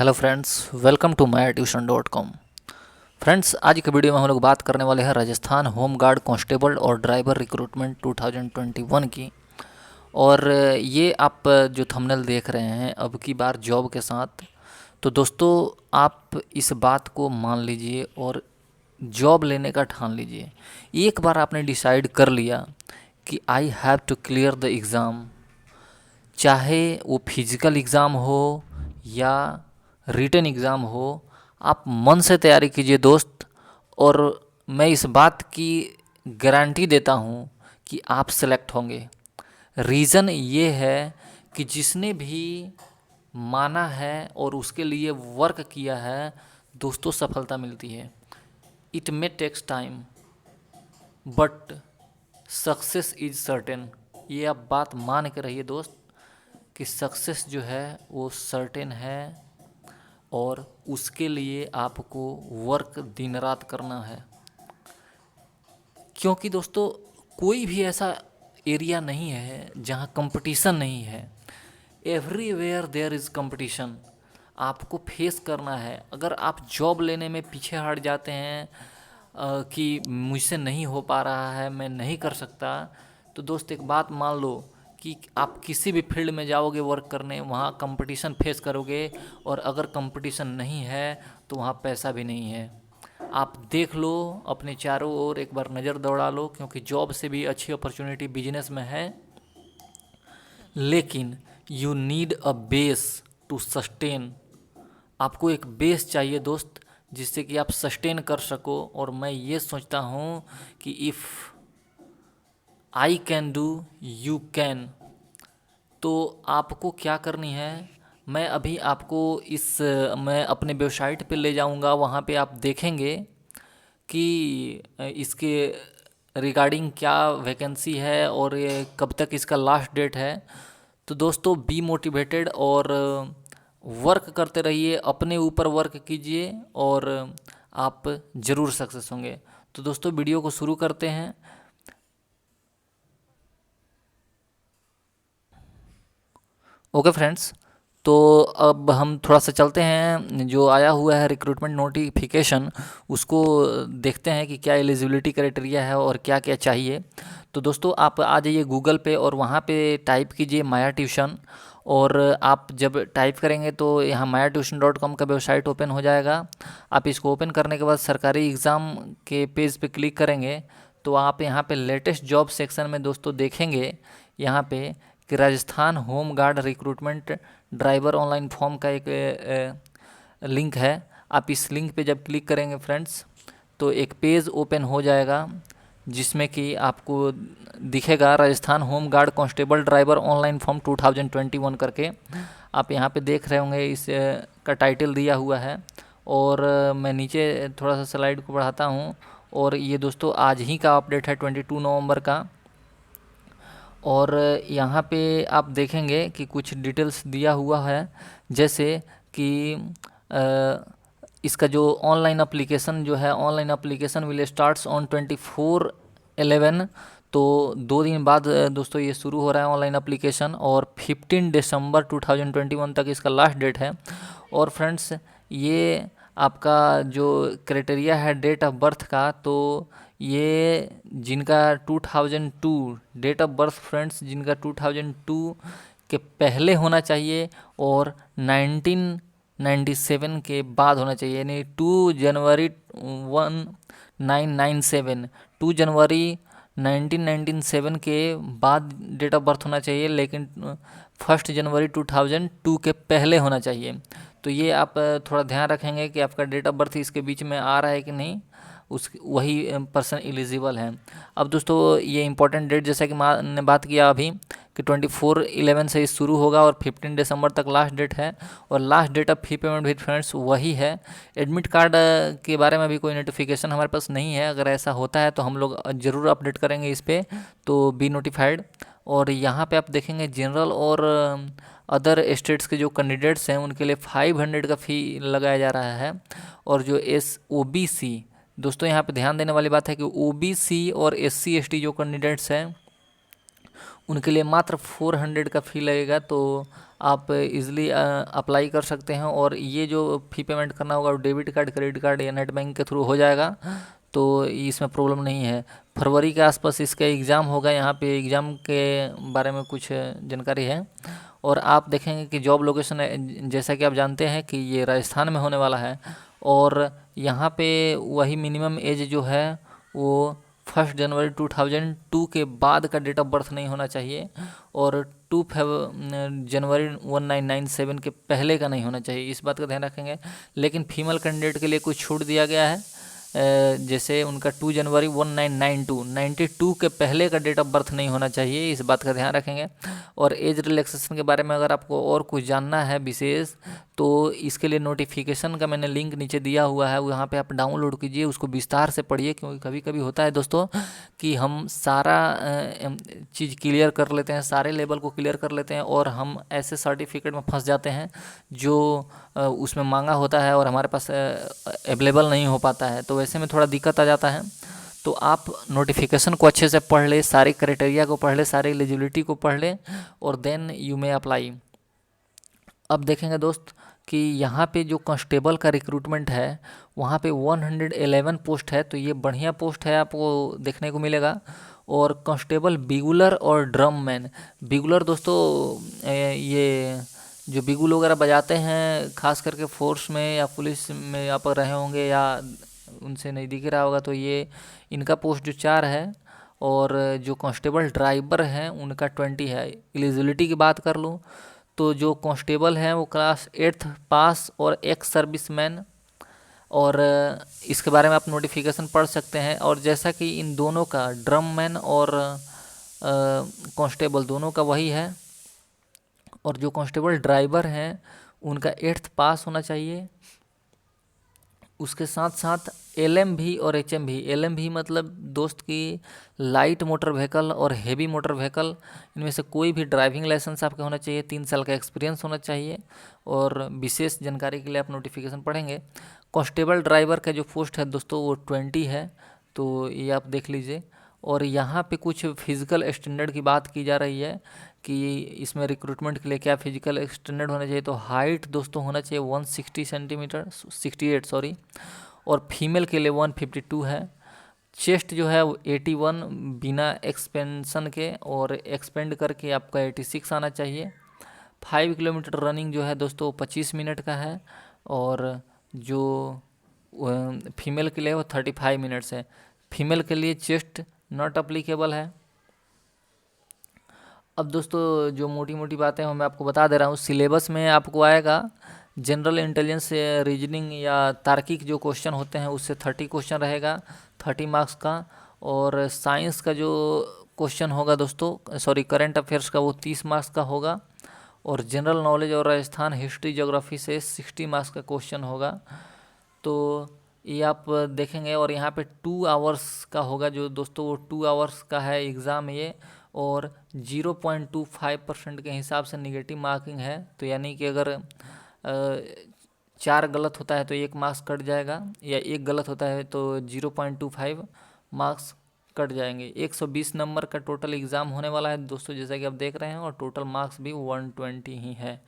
Hello friends, welcome to mytuition.com। Friends, आज की video में हम लोग बात करने वाले हैं राजस्थान होम गार्ड कांस्टेबल और ड्राइवर रिक्रूटमेंट 2021 की। और ये आप जो थंबनेल देख रहे हैं अब की बार जॉब के साथ, तो दोस्तों आप इस बात को मान लीजिए और जॉब लेने का ठान लीजिए। एक बार आपने डिसाइड कर लिया कि I have to clear the exam, चाहे वो फिजिकल एग्ज़ाम हो या रिटन एग्ज़ाम हो, आप मन से तैयारी कीजिए दोस्त। और मैं इस बात की गारंटी देता हूँ कि आप सेलेक्ट होंगे। रीज़न ये है कि जिसने भी माना है और उसके लिए वर्क किया है दोस्तों, सफलता मिलती है। It may take time but success is certain. ये आप बात मान के रहिए दोस्त कि सक्सेस जो है वो सर्टेन है, और उसके लिए आपको वर्क दिन रात करना है। क्योंकि दोस्तों कोई भी ऐसा एरिया नहीं है जहाँ कंपटीशन नहीं है। Everywhere there is competition. आपको फेस करना है। अगर आप जॉब लेने में पीछे हट जाते हैं कि मुझसे नहीं हो पा रहा है, मैं नहीं कर सकता, तो दोस्त एक बात मान लो कि आप किसी भी फील्ड में जाओगे वर्क करने, वहाँ कंपटीशन फेस करोगे। और अगर कंपटीशन नहीं है तो वहाँ पैसा भी नहीं है। आप देख लो अपने चारों ओर, एक बार नज़र दौड़ा लो, क्योंकि जॉब से भी अच्छी अपॉर्चुनिटी बिजनेस में है। लेकिन you need a base to sustain. आपको एक बेस चाहिए दोस्त, जिससे कि आप सस्टेन कर सको। और मैं ये सोचता हूँ कि if I can do you can. तो आपको क्या करनी है, मैं अभी आपको मैं अपने वेबसाइट पे ले जाऊंगा। वहाँ पे आप देखेंगे कि इसके रिगार्डिंग क्या वैकेंसी है और ये कब तक इसका लास्ट डेट है। तो दोस्तों बी मोटिवेटेड और वर्क करते रहिए, अपने ऊपर वर्क कीजिए और आप ज़रूर सक्सेस होंगे। तो दोस्तों वीडियो को शुरू करते हैं। ओके फ्रेंड्स, तो अब हम थोड़ा सा चलते हैं, जो आया हुआ है रिक्रूटमेंट नोटिफिकेशन उसको देखते हैं कि क्या एलिजिबिलिटी क्राइटेरिया है और क्या क्या चाहिए। तो दोस्तों आप आ जाइए गूगल पे और वहाँ पे टाइप कीजिए माया ट्यूशन। और आप जब टाइप करेंगे तो यहाँ mytuition.com का वेबसाइट ओपन हो जाएगा। आप इसको ओपन करने के बाद सरकारी एग्ज़ाम के पेज पे क्लिक करेंगे तो आप यहाँ पे लेटेस्ट जॉब सेक्शन में दोस्तों देखेंगे यहाँ पे कि Rajasthan home guard recruitment driver online form का एक लिंक है। आप इस लिंक पे जब क्लिक करेंगे फ्रेंड्स, तो एक पेज ओपन हो जाएगा जिसमें कि आपको दिखेगा Rajasthan home guard constable driver online form 2021 करके। आप यहाँ पे देख रहे होंगे इस का टाइटल दिया हुआ है। और मैं नीचे थोड़ा सा स्लाइड को बढ़ाता हूँ। और ये दोस्तों आज ही का अपडेट है 22 नवंबर का। और यहाँ पे आप देखेंगे कि कुछ डिटेल्स दिया हुआ है, जैसे कि इसका जो ऑनलाइन एप्लीकेशन जो है, online application will starts on 24/11। तो 2 दिन बाद दोस्तों ये शुरू हो रहा है ऑनलाइन एप्लीकेशन, और 15 दिसंबर 2021 तक इसका लास्ट डेट है। और फ्रेंड्स ये आपका जो क्राइटेरिया है डेट ऑफ बर्थ का, तो ये जिनका 2002 डेट ऑफ बर्थ फ्रेंड्स, जिनका 2002 के पहले होना चाहिए और 1997 के बाद होना चाहिए, यानी 2 जनवरी 1997, 2 जनवरी 1997 के बाद डेट ऑफ बर्थ होना चाहिए, लेकिन 1 जनवरी 2002 के पहले होना चाहिए। तो ये आप थोड़ा ध्यान रखेंगे कि आपका डेट ऑफ बर्थ इसके बीच में आ रहा है कि नहीं, उस वही पर्सन एलिजिबल है। अब दोस्तों ये इंपॉर्टेंट डेट, जैसा कि मैंने बात किया अभी कि 24/11 से शुरू होगा और 15 दिसंबर तक लास्ट डेट है। और last date of fee payment भी फ्रेंड्स वही है। एडमिट कार्ड के बारे में अभी कोई नोटिफिकेशन हमारे पास नहीं है। अगर ऐसा होता है तो हम लोग ज़रूर अपडेट करेंगे इस पर, तो बी नोटिफाइड। और यहाँ पे आप देखेंगे जनरल और अदर स्टेट्स के जो कैंडिडेट्स हैं उनके लिए 500 का फ़ी लगाया जा रहा है। और जो OBC, दोस्तों यहाँ पे ध्यान देने वाली बात है कि OBC और SC ST जो कैंडिडेट्स हैं उनके लिए मात्र 400 का फ़ी लगेगा। तो आप इजीली अप्लाई कर सकते हैं। और ये जो फ़ी पेमेंट करना होगा वो डेबिट कार्ड, क्रेडिट कार्ड या नेट बैंक के थ्रू हो जाएगा, तो इसमें प्रॉब्लम नहीं है। फरवरी के आसपास इसका एग्ज़ाम होगा। यहाँ पे एग्ज़ाम के बारे में कुछ जानकारी है। और आप देखेंगे कि जॉब लोकेशन जैसा कि आप जानते हैं कि ये राजस्थान में होने वाला है। और यहाँ पे वही मिनिमम एज जो है वो 1 जनवरी 2002 के बाद का डेट ऑफ बर्थ नहीं होना चाहिए, और 2 जनवरी 1997 के पहले का नहीं होना चाहिए। इस बात का ध्यान रखेंगे। लेकिन फीमेल कैंडिडेट के लिए कुछ छूट दिया गया है, जैसे उनका 2 जनवरी 1992 के पहले का डेट ऑफ बर्थ नहीं होना चाहिए। इस बात का ध्यान रखेंगे। और एज रिलैक्सेशन के बारे में अगर आपको और कुछ जानना है विशेष, तो इसके लिए नोटिफिकेशन का मैंने लिंक नीचे दिया हुआ है, वहाँ पे आप डाउनलोड कीजिए, उसको विस्तार से पढ़िए। क्योंकि कभी कभी होता है दोस्तों कि हम सारा चीज़ क्लियर कर लेते हैं, सारे लेवल को क्लियर कर लेते हैं, और हम ऐसे सर्टिफिकेट में फंस जाते हैं जो उसमें मांगा होता है और हमारे पास अवेलेबल नहीं हो पाता है। तो वैसे में थोड़ा दिक्कत आ जाता है। तो आप नोटिफिकेशन को अच्छे से पढ़ ले, सारे क्राइटेरिया को पढ़ ले, सारी एलिजिबिलिटी को पढ़ ले, और देन यू मे अप्लाई। अब देखेंगे दोस्त कि यहाँ पे जो कांस्टेबल का रिक्रूटमेंट है वहाँ पे 111 पोस्ट है, तो ये बढ़िया पोस्ट है, आपको देखने को मिलेगा। और कांस्टेबल बिगुलर और ड्रम मैन, बिगुलर दोस्तों ये जो बिगुल वगैरह बजाते हैं, खास करके फोर्स में या पुलिस में आप रहे होंगे या उनसे नहीं दिख रहा होगा, तो ये इनका पोस्ट जो 4 है। और जो कांस्टेबल ड्राइवर हैं उनका 20 है। एलिजिबिलिटी की बात कर लूँ तो जो कांस्टेबल हैं वो क्लास 8th पास और एक्स सर्विसमैन, और इसके बारे में आप नोटिफिकेशन पढ़ सकते हैं। और जैसा कि इन दोनों का, ड्रम मैन और कांस्टेबल दोनों का वही है। और जो कांस्टेबल ड्राइवर हैं उनका 8th पास होना चाहिए। उसके साथ साथ LMV और HMV, LMV मतलब दोस्त की लाइट मोटर व्हीकल और हेवी मोटर व्हीकल, इनमें से कोई भी ड्राइविंग लाइसेंस आपका होना चाहिए, 3 साल का एक्सपीरियंस होना चाहिए। और विशेष जानकारी के लिए आप नोटिफिकेशन पढ़ेंगे। कांस्टेबल ड्राइवर का जो पोस्ट है दोस्तों वो 20 है, तो ये आप देख लीजिए। और यहाँ पे कुछ फिज़िकल स्टैंडर्ड की बात की जा रही है कि इसमें रिक्रूटमेंट के लिए क्या फिजिकल स्टैंडर्ड होना चाहिए। तो हाइट दोस्तों होना चाहिए 160 सेंटीमीटर, 68 सॉरी, और फीमेल के लिए 152 है। चेस्ट जो है वो 81 बिना एक्सपेंशन के, और एक्सपेंड करके आपका 86 आना चाहिए। 5 किलोमीटर रनिंग जो है दोस्तों 25 मिनट का है, और जो फीमेल के लिए वो 35 मिनट्स है। फीमेल के लिए चेस्ट नॉट अप्लीकेबल है। अब दोस्तों जो मोटी मोटी बातें हैं मैं आपको बता दे रहा हूँ। सिलेबस में आपको आएगा जनरल इंटेलिजेंस से रीजनिंग या तार्किक जो क्वेश्चन होते हैं उससे 30 क्वेश्चन रहेगा, 30 मार्क्स का। और साइंस का जो क्वेश्चन होगा दोस्तों, सॉरी करंट अफेयर्स का, वो 30 मार्क्स का होगा। और जनरल नॉलेज और राजस्थान हिस्ट्री ज्योग्राफी से 60 मार्क्स का क्वेश्चन होगा। तो ये आप देखेंगे। और यहाँ पे 2 आवर्स का होगा जो दोस्तों, वो 2 आवर्स का है एग्ज़ाम ये। और 0.25% के हिसाब से निगेटिव मार्किंग है। तो यानी कि अगर 4 गलत होता है तो 1 मार्क्स कट जाएगा, या 1 गलत होता है तो 0.25 मार्क्स कट जाएंगे। 120 नंबर का टोटल एग्ज़ाम होने वाला है दोस्तों, जैसा कि आप देख रहे हैं। और टोटल मार्क्स भी 120 ही है,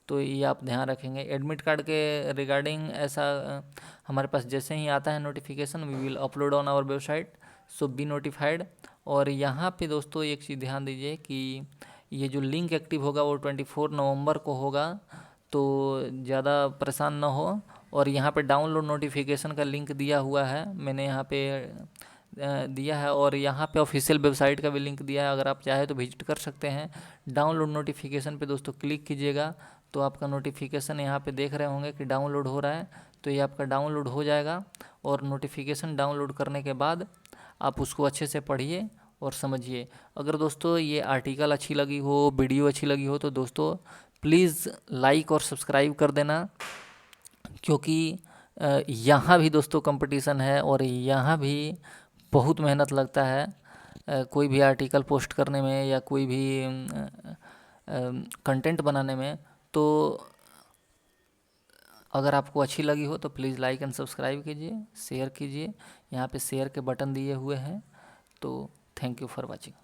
तो ये आप ध्यान रखेंगे। एडमिट कार्ड के रिगार्डिंग ऐसा हमारे पास जैसे ही आता है notification, we will upload on our website, so be notified. और यहाँ पे दोस्तों एक चीज़ ध्यान दीजिए कि ये जो लिंक एक्टिव होगा वो 24 नवंबर को होगा, तो ज़्यादा परेशान ना हो। और यहाँ पे डाउनलोड नोटिफिकेशन का लिंक दिया हुआ है, मैंने यहाँ पे दिया है। और यहाँ पे ऑफिशियल वेबसाइट का भी लिंक दिया है, अगर आप चाहे तो विजिट कर सकते हैं। डाउनलोड नोटिफिकेशन पे दोस्तों क्लिक कीजिएगा तो आपका नोटिफिकेशन यहाँ पे देख रहे होंगे कि डाउनलोड हो रहा है, तो ये आपका डाउनलोड हो जाएगा। और नोटिफिकेशन डाउनलोड करने के बाद आप उसको अच्छे से पढ़िए और समझिए। अगर दोस्तों ये आर्टिकल अच्छी लगी हो, वीडियो अच्छी लगी हो, तो दोस्तों प्लीज़ लाइक और सब्सक्राइब कर देना। क्योंकि यहाँ भी दोस्तों कंपटीशन है, और यहाँ भी बहुत मेहनत लगता है कोई भी आर्टिकल पोस्ट करने में या कोई भी कंटेंट बनाने में। तो अगर आपको अच्छी लगी हो तो प्लीज़ लाइक एंड सब्सक्राइब कीजिए, शेयर कीजिए। यहाँ पे शेयर के बटन दिए हुए हैं। तो थैंक यू फॉर वॉचिंग।